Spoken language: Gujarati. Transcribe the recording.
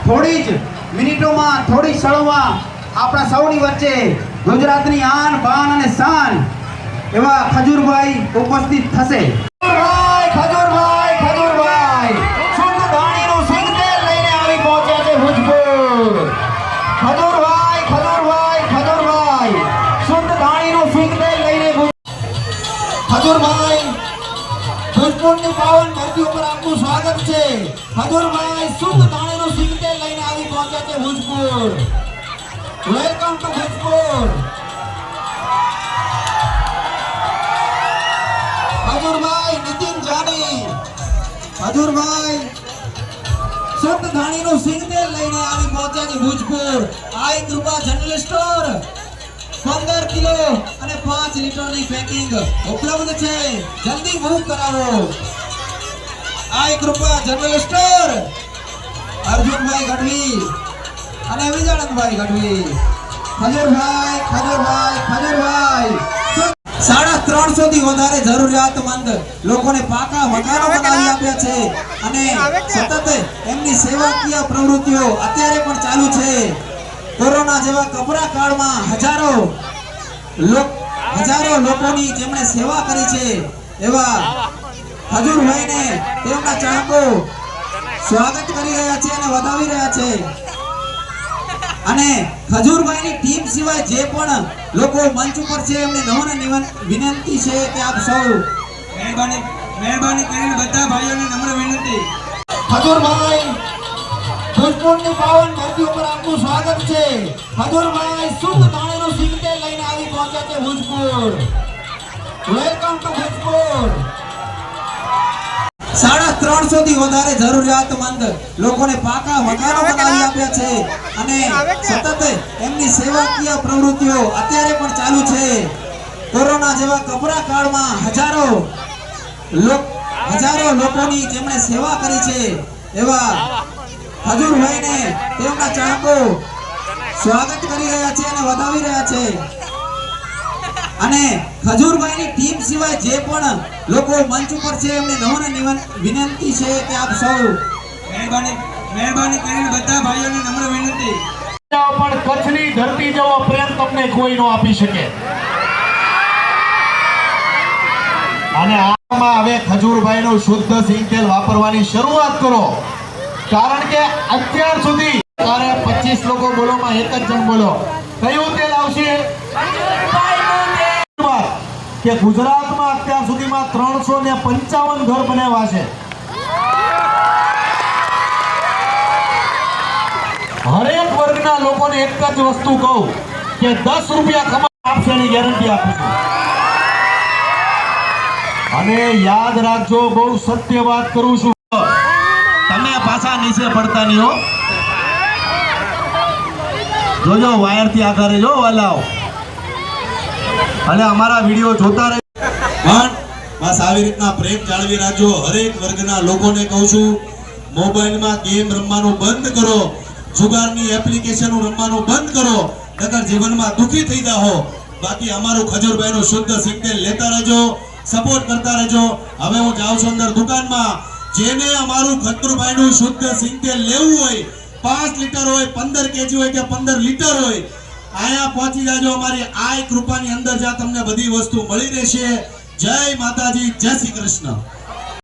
થોડી જ મિનિટોમાં થોડી ક્ષણોમાં આપણા સૌની વચ્ચે ગુજરાતની આન બાન અને શાન એવા ખજૂરભાઈ ઉપસ્થિત થશે। ખજૂરભાઈ શુદ્ધ ધાણીનું સિંગ તેલ લઈને આવી પહોંચ્યા છે ભુજપુર। ખજૂરભાઈ શુદ્ધ ધાણીનું સિંગ તેલ લઈને ખજૂરભાઈ ભુજપુરની પાવન ધરતી ઉપર આપનું સ્વાગત છે। ખજૂરભાઈ શુદ્ધ ધાણીનું સિંગ તેલ લઈને આવી પહોંચ્યા છે ભુજપુર। Welcome to Bhujpur. ખજૂરભાઈ નીતિન જાની ખજૂરભાઈ શુદ્ધ ધાણીનું સિંગ તેલ લઈને આવી પહોંચ્યા છે Bhujpur. Aai Krupa general store 15 kilo અને 5 લીટરની પેકિંગ ઉપલબ્ધ છે, જલ્દી બુક કરાવો। આઈ કૃપા જનરલ સ્ટોર અર્જુનભાઈ ગઢવી અને વિજયાનંદભાઈ ગઢવી। ખજૂરભાઈ 350 થી વધારે જરૂરિયાતમંદ લોકોને પાકા મકાનો બનાવી આપ્યા છે અને સતત એમની સેવાકીય પ્રવૃત્તિઓ અત્યારે પણ ચાલુ છે। કોરોના જેવા કપરા કાળમાં હજારો લોકોની જેમણે સેવા કરી છે એવા ખજૂરભાઈને તેમના ચાહકો સ્વાગત કરી રહ્યા છે અને વધાવી રહ્યા છે। અને ખજૂરભાઈની ટીમ સિવાય જે પણ લોકો મંચ ઉપર છે એમને નમ્ર વિનંતી છે કે આપ સૌ મહેરબાની કરીને બધા ભાઈઓને નમ્ર વિનંતી। ખજૂરભાઈ ભુજપુરની પાવન ધરતી ઉપર આપનું સ્વાગત છે। ખજૂરભાઈ શુદ્ધ ધાણીનું સિંગ તેલ લઈને આવી પહોંચ્યા છે ભુજપુર। Welcome to Bhujpur. 350 થી વધારે જરૂરિયાતમંદ લોકોને પાકા મકાનો બનાવી આપ્યા છે અને સતત એમની સેવાકીય પ્રવૃત્તિઓ અત્યારે પણ ચાલુ છે। કોરોના જેવા કપરા કાળમાં હજારો લોકોની જેમણે સેવા કરી છે એવા ખજૂરભાઈને તેમના ચાહકો સ્વાગત કરી રહ્યા છે અને વધાવી રહ્યા છે। અને ખજૂરભાઈની ટીમ સિવાય જે પણ લોકો મંચ ઉપર છે એમને નમ્ર વિનંતી છે કે આપ સૌ મહેરબાની કરીને બધા ભાઈઓને નમ્ર વિનંતી। પણ કચ્છની ધરતી જેવો પ્રેમ તમને કોઈ નો આપી શકે। અને આમાં હવે ખજૂરભાઈનું શુદ્ધ સિંગ તેલ વાપરવાની શરૂઆત કરો, કારણ કે અત્યાર સુધી 25 લોકો બોલોમાં એક જ જણ બોલો, કયું તેલ આવશે? કે ગુજરાતમાં અત્યાર સુધીમાં 355 ઘર બનાવ્યા છે। હરેક વર્ગના લોકોને એક જ વસ્તુ કહું કે 10 રૂપિયા કમાઈ આપશે એની ગેરંટી આપું છું। અને યાદ રાખજો, બહુ સત્ય વાત કરું છું, તમે પાછા નીચે પડતા નહીં હો। જોજો વાયર થી આગળ રહેજો વાલાઓ, અને અમારા વિડીયો જોતા રહે। પણ બસ આવી રીતના પ્રેમ જાળવી રાખજો। હરેક વર્ગના લોકોને કહું છું, મોબાઈલમાં ગેમ રમવાનું બંધ કરો, જુગારની એપ્લિકેશનો રમવાનું બંધ કરો, નકર જીવનમાં દુખી થઈ જાઓ। બાકી અમારું ખજૂરભાઈનું શુદ્ધ સિંગ તેલ લેતા રહેજો, સપોર્ટ કરતા રહેજો। હવે હું જાઉં છું અંદર દુકાનમાં, જેને અમારું ખજૂરભાઈનું શુદ્ધ સિંગ તેલ લેવું હોય, 5 લીટર હોય, 15 કેજી હોય કે 15 લીટર હોય, આયા પહોંચી જાજો। અમારી આઈ કૃપાની અંદર જ્યાં તમને બધી વસ્તુ મળી રહેશે। જય માતાજી, જય શ્રી કૃષ્ણ।